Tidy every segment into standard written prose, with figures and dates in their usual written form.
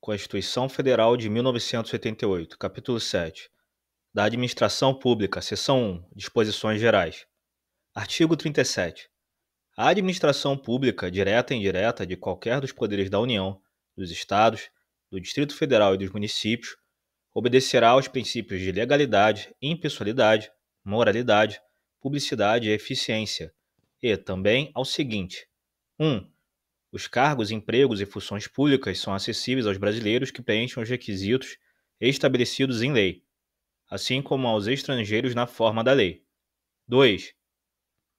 Constituição Federal de 1988, capítulo 7, da Administração Pública, seção 1, Disposições Gerais. Artigo 37. A administração pública, direta e indireta, de qualquer dos poderes da União, dos Estados, do Distrito Federal e dos municípios, obedecerá aos princípios de legalidade, impessoalidade, moralidade, publicidade e eficiência, e também ao seguinte: 1. Os cargos, empregos e funções públicas são acessíveis aos brasileiros que preenchem os requisitos estabelecidos em lei, assim como aos estrangeiros na forma da lei. 2.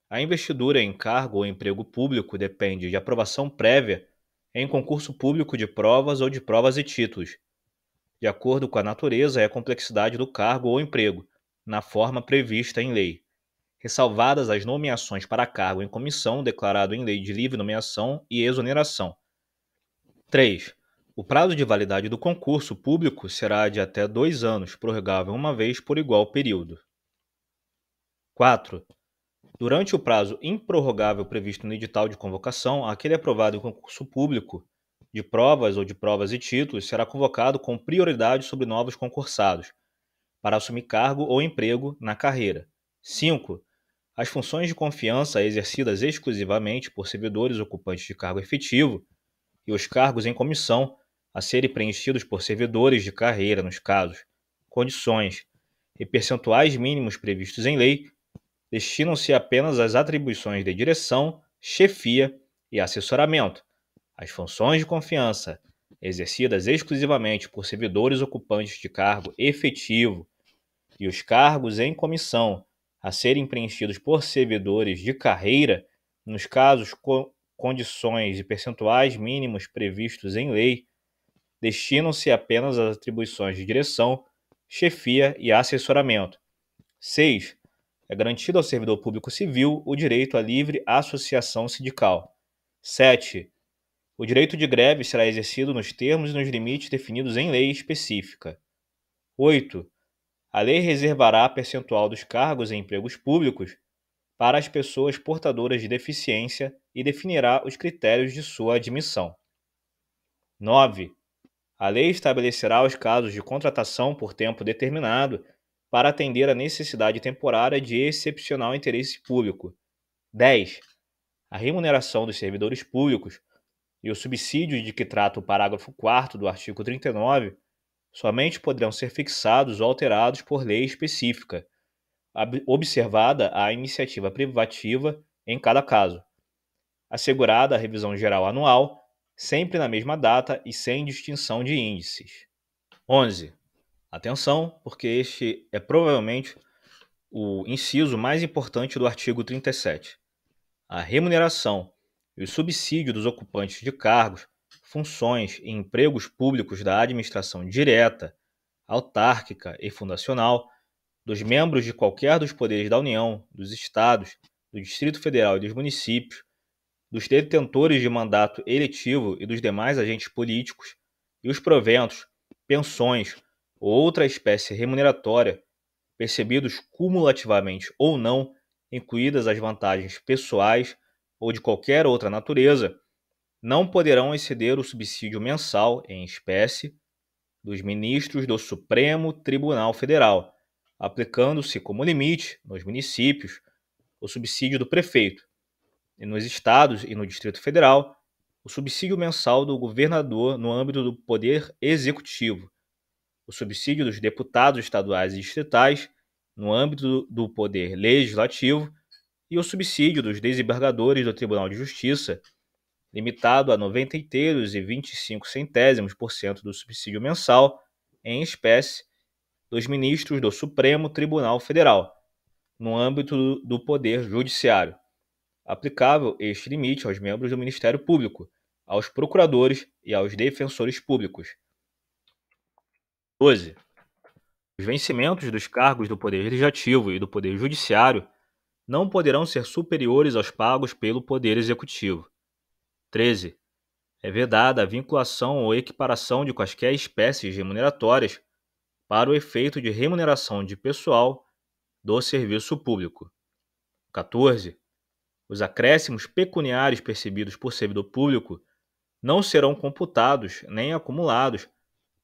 A investidura em cargo ou emprego público depende de aprovação prévia em concurso público de provas ou de provas e títulos, de acordo com a natureza e a complexidade do cargo ou emprego, na forma prevista em lei, ressalvadas as nomeações para cargo em comissão declarado em lei de livre nomeação e exoneração. 3. O prazo de validade do concurso público será de até 2 anos, prorrogável uma vez por igual período. 4. Durante o prazo improrrogável previsto no edital de convocação, aquele aprovado em concurso público de provas ou de provas e títulos será convocado com prioridade sobre novos concursados, para assumir cargo ou emprego na carreira. 5. As funções de confiança exercidas exclusivamente por servidores ocupantes de cargo efetivo e os cargos em comissão a serem preenchidos por servidores de carreira nos casos, condições e percentuais mínimos previstos em lei destinam-se apenas às atribuições de direção, chefia e assessoramento. As funções de confiança exercidas exclusivamente por servidores ocupantes de cargo efetivo e os cargos em comissão a serem preenchidos por servidores de carreira, nos casos, condições e percentuais mínimos previstos em lei, destinam-se apenas às atribuições de direção, chefia e assessoramento. 6. É garantido ao servidor público civil o direito à livre associação sindical. 7. O direito de greve será exercido nos termos e nos limites definidos em lei específica. 8. A lei reservará percentual dos cargos em empregos públicos para as pessoas portadoras de deficiência e definirá os critérios de sua admissão. 9. A lei estabelecerá os casos de contratação por tempo determinado para atender à necessidade temporária de excepcional interesse público. 10. A remuneração dos servidores públicos e o subsídio de que trata o parágrafo 4º do artigo 39 somente poderão ser fixados ou alterados por lei específica, observada a iniciativa privativa em cada caso, assegurada a revisão geral anual, sempre na mesma data e sem distinção de índices. 11. Atenção, porque este é provavelmente o inciso mais importante do artigo 37. A remuneração e o subsídio dos ocupantes de cargos, funções e empregos públicos da administração direta, autárquica e fundacional, dos membros de qualquer dos poderes da União, dos Estados, do Distrito Federal e dos municípios, dos detentores de mandato eletivo e dos demais agentes políticos, e os proventos, pensões ou outra espécie remuneratória, percebidos cumulativamente ou não, incluídas as vantagens pessoais ou de qualquer outra natureza, não poderão exceder o subsídio mensal em espécie dos ministros do Supremo Tribunal Federal, aplicando-se como limite, nos municípios, o subsídio do prefeito, e nos estados e no Distrito Federal, o subsídio mensal do governador no âmbito do Poder Executivo, o subsídio dos deputados estaduais e distritais no âmbito do Poder Legislativo e o subsídio dos desembargadores do Tribunal de Justiça, limitado a 90,25% do subsídio mensal em espécie dos ministros do Supremo Tribunal Federal, no âmbito do Poder Judiciário, aplicável este limite aos membros do Ministério Público, aos procuradores e aos defensores públicos. 12. Os vencimentos dos cargos do Poder Legislativo e do Poder Judiciário não poderão ser superiores aos pagos pelo Poder Executivo. 13. É vedada a vinculação ou equiparação de quaisquer espécies remuneratórias para o efeito de remuneração de pessoal do serviço público. 14. Os acréscimos pecuniários percebidos por servidor público não serão computados nem acumulados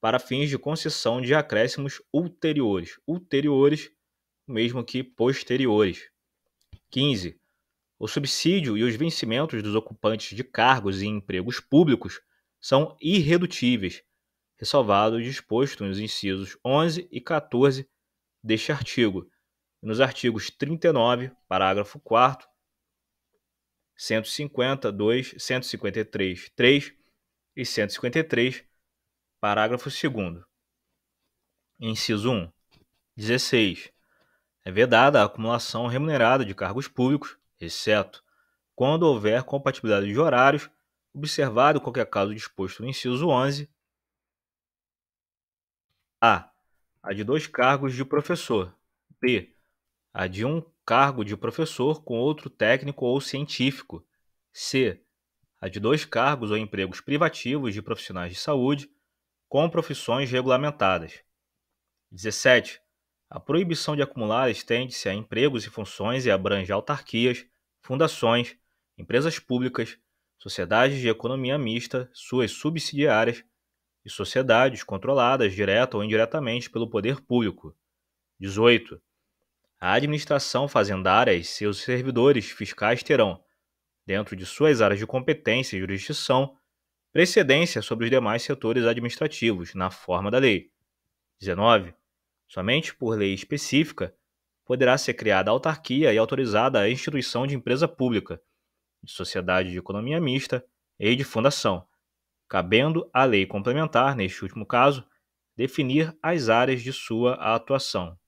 para fins de concessão de acréscimos ulteriores. Ulteriores, mesmo que posteriores. 15. O subsídio e os vencimentos dos ocupantes de cargos e empregos públicos são irredutíveis, ressalvado o disposto nos incisos 11 e 14 deste artigo, e nos artigos 39, parágrafo 4º, 150, 2, 153, 3 e 153, parágrafo 2º. Inciso 1. 16. É vedada a acumulação remunerada de cargos públicos, exceto quando houver compatibilidade de horários, observado qualquer caso disposto no inciso 11. A. A de 2 cargos de professor. B. A de 1 cargo de professor com outro técnico ou científico. C. A de 2 cargos ou empregos privativos de profissionais de saúde com profissões regulamentadas. 17. A proibição de acumular estende-se a empregos e funções e abrange autarquias, fundações, empresas públicas, sociedades de economia mista, suas subsidiárias e sociedades controladas direta ou indiretamente pelo poder público. 18. A administração fazendária e seus servidores fiscais terão, dentro de suas áreas de competência e jurisdição, precedência sobre os demais setores administrativos, na forma da lei. 19. Somente por lei específica poderá ser criada autarquia e autorizada a instituição de empresa pública, de sociedade de economia mista e de fundação, cabendo à lei complementar, neste último caso, definir as áreas de sua atuação.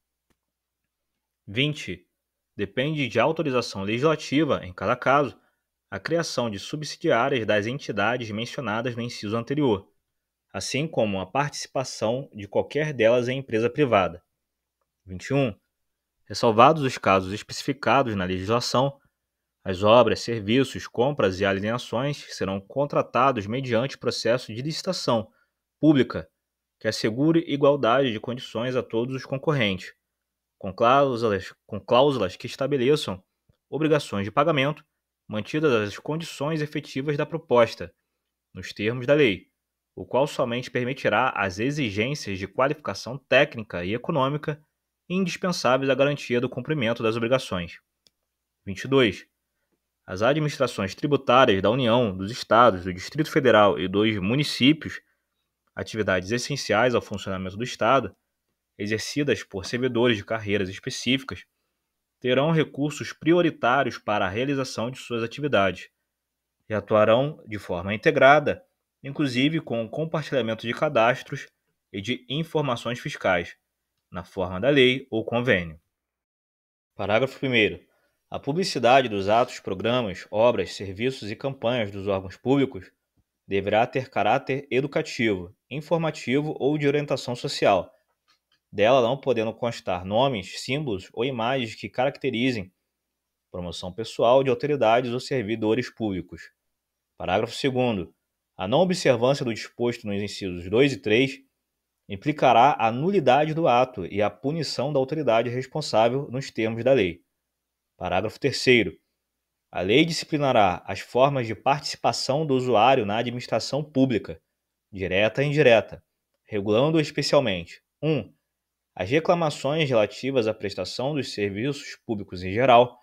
20. Depende de autorização legislativa, em cada caso, a criação de subsidiárias das entidades mencionadas no inciso anterior, assim como a participação de qualquer delas em empresa privada. 21. Ressalvados os casos especificados na legislação, as obras, serviços, compras e alienações serão contratados mediante processo de licitação pública que assegure igualdade de condições a todos os concorrentes, com cláusulas que estabeleçam obrigações de pagamento, mantidas as condições efetivas da proposta, nos termos da lei, o qual somente permitirá as exigências de qualificação técnica e econômica indispensáveis à garantia do cumprimento das obrigações. 22. As administrações tributárias da União, dos Estados, do Distrito Federal e dos municípios, atividades essenciais ao funcionamento do Estado, exercidas por servidores de carreiras específicas, terão recursos prioritários para a realização de suas atividades e atuarão de forma integrada, inclusive com o compartilhamento de cadastros e de informações fiscais, na forma da lei ou convênio. Parágrafo 1º. A publicidade dos atos, programas, obras, serviços e campanhas dos órgãos públicos deverá ter caráter educativo, informativo ou de orientação social, dela não podendo constar nomes, símbolos ou imagens que caracterizem promoção pessoal de autoridades ou servidores públicos. Parágrafo 2º. A não observância do disposto nos incisos 2 e 3 implicará a nulidade do ato e a punição da autoridade responsável nos termos da lei. Parágrafo 3º. A lei disciplinará as formas de participação do usuário na administração pública, direta e indireta, regulando especialmente 1. As reclamações relativas à prestação dos serviços públicos em geral,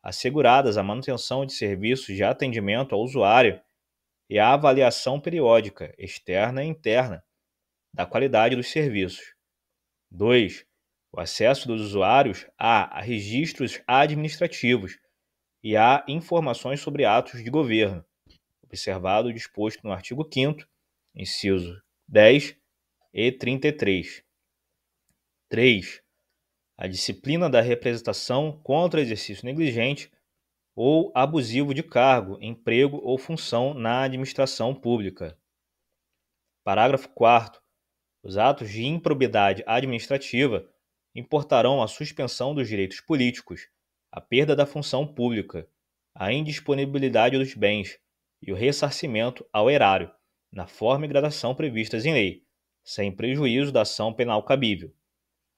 asseguradas a manutenção de serviços de atendimento ao usuário e a avaliação periódica, externa e interna, da qualidade dos serviços. 2. O acesso dos usuários a registros administrativos e a informações sobre atos de governo, observado o disposto no artigo 5º, inciso 10 e 33. 3. A disciplina da representação contra exercício negligente ou abusivo de cargo, emprego ou função na administração pública. Parágrafo 4º. Os atos de improbidade administrativa importarão a suspensão dos direitos políticos, a perda da função pública, a indisponibilidade dos bens e o ressarcimento ao erário, na forma e gradação previstas em lei, sem prejuízo da ação penal cabível.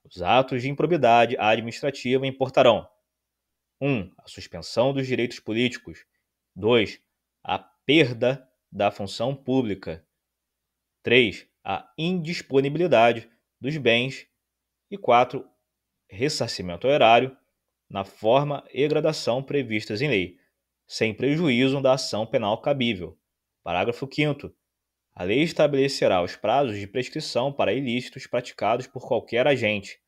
Os atos de improbidade administrativa importarão 1. A suspensão dos direitos políticos. 2. A perda da função pública. 3. a indisponibilidade dos bens. E 4. Ressarcimento ao erário na forma e gradação previstas em lei, sem prejuízo da ação penal cabível. Parágrafo 5º. A lei estabelecerá os prazos de prescrição para ilícitos praticados por qualquer agente,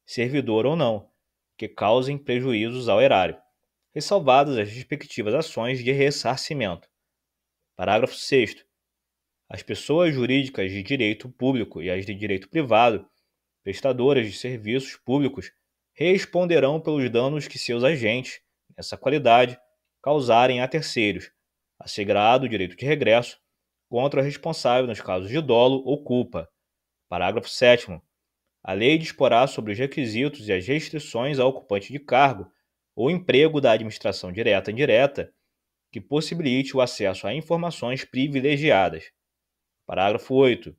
servidor ou não, que causem prejuízos ao erário, ressalvadas as respectivas ações de ressarcimento. Parágrafo 6º. As pessoas jurídicas de direito público e as de direito privado, prestadoras de serviços públicos, responderão pelos danos que seus agentes, nessa qualidade, causarem a terceiros, assegurado o direito de regresso contra o responsável nos casos de dolo ou culpa. Parágrafo 7º. A lei disporá sobre os requisitos e as restrições ao ocupante de cargo ou emprego da administração direta e indireta que possibilite o acesso a informações privilegiadas. Parágrafo 8º.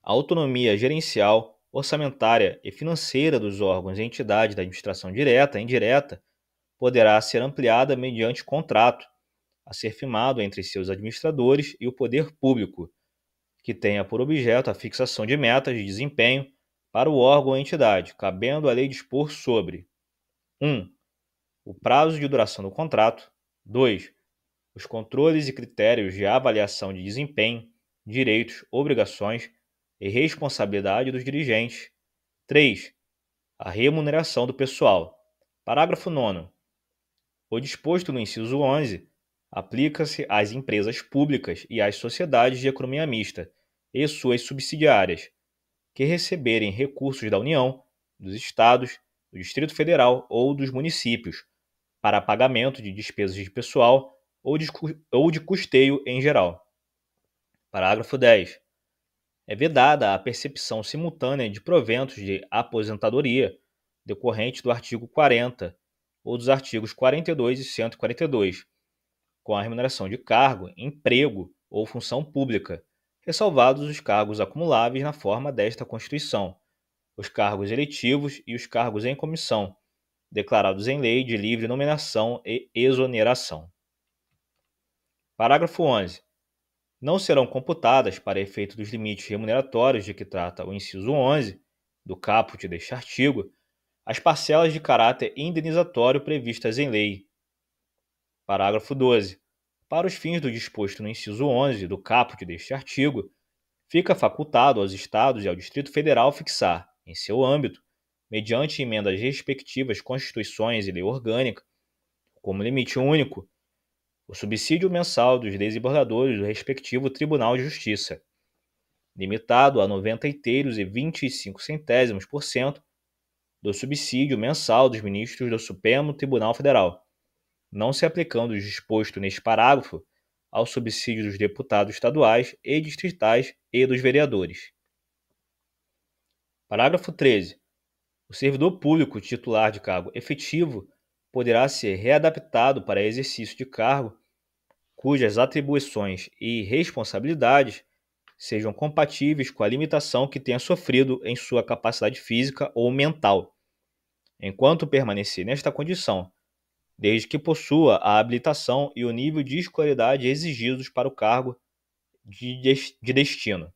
A autonomia gerencial, orçamentária e financeira dos órgãos e entidades da administração direta e indireta poderá ser ampliada mediante contrato a ser firmado entre seus administradores e o poder público, que tenha por objeto a fixação de metas de desempenho para o órgão ou entidade, cabendo a lei dispor sobre 1. O prazo de duração do contrato. 2. Os controles e critérios de avaliação de desempenho, direitos, obrigações e responsabilidade dos dirigentes. 3. A remuneração do pessoal. Parágrafo 9º. O disposto no inciso 11 aplica-se às empresas públicas e às sociedades de economia mista e suas subsidiárias, que receberem recursos da União, dos Estados, do Distrito Federal ou dos municípios, para pagamento de despesas de pessoal ou de custeio em geral. Parágrafo 10. É vedada a percepção simultânea de proventos de aposentadoria decorrente do artigo 40 ou dos artigos 42 e 142, com a remuneração de cargo, emprego ou função pública, ressalvados os cargos acumuláveis na forma desta Constituição, os cargos eletivos e os cargos em comissão, declarados em lei de livre nomeação e exoneração. Parágrafo 11. Não serão computadas, para efeito dos limites remuneratórios de que trata o inciso 11 do caput deste artigo, as parcelas de caráter indenizatório previstas em lei. Parágrafo 12. Para os fins do disposto no inciso 11 do caput deste artigo, fica facultado aos Estados e ao Distrito Federal fixar, em seu âmbito, mediante emenda às respectivas Constituições e lei orgânica, como limite único, o subsídio mensal dos desembargadores do respectivo Tribunal de Justiça, limitado a 90,25 do subsídio mensal dos ministros do Supremo Tribunal Federal, não se aplicando o disposto neste parágrafo ao subsídio dos deputados estaduais e distritais e dos vereadores. Parágrafo 13. O servidor público titular de cargo efetivo poderá ser readaptado para exercício de cargo cujas atribuições e responsabilidades sejam compatíveis com a limitação que tenha sofrido em sua capacidade física ou mental, enquanto permanecer nesta condição, desde que possua a habilitação e o nível de escolaridade exigidos para o cargo de destino,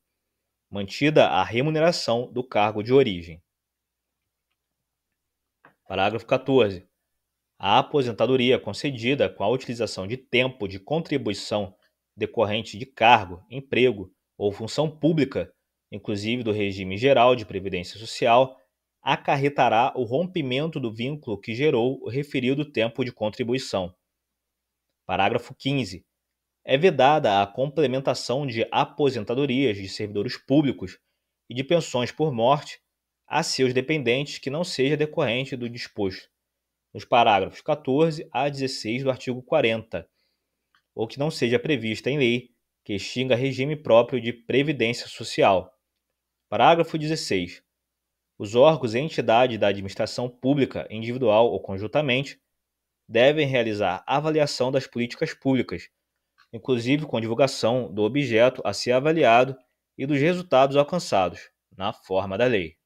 mantida a remuneração do cargo de origem. Parágrafo 14. A aposentadoria concedida com a utilização de tempo de contribuição decorrente de cargo, emprego ou função pública, inclusive do regime geral de previdência social, acarretará o rompimento do vínculo que gerou o referido tempo de contribuição. Parágrafo 15. É vedada a complementação de aposentadorias de servidores públicos e de pensões por morte a seus dependentes que não seja decorrente do disposto nos parágrafos 14 a 16 do artigo 40, ou que não seja prevista em lei que extinga regime próprio de previdência social. Parágrafo 16. Os órgãos e entidades da administração pública, individual ou conjuntamente, devem realizar avaliação das políticas públicas, inclusive com divulgação do objeto a ser avaliado e dos resultados alcançados, na forma da lei.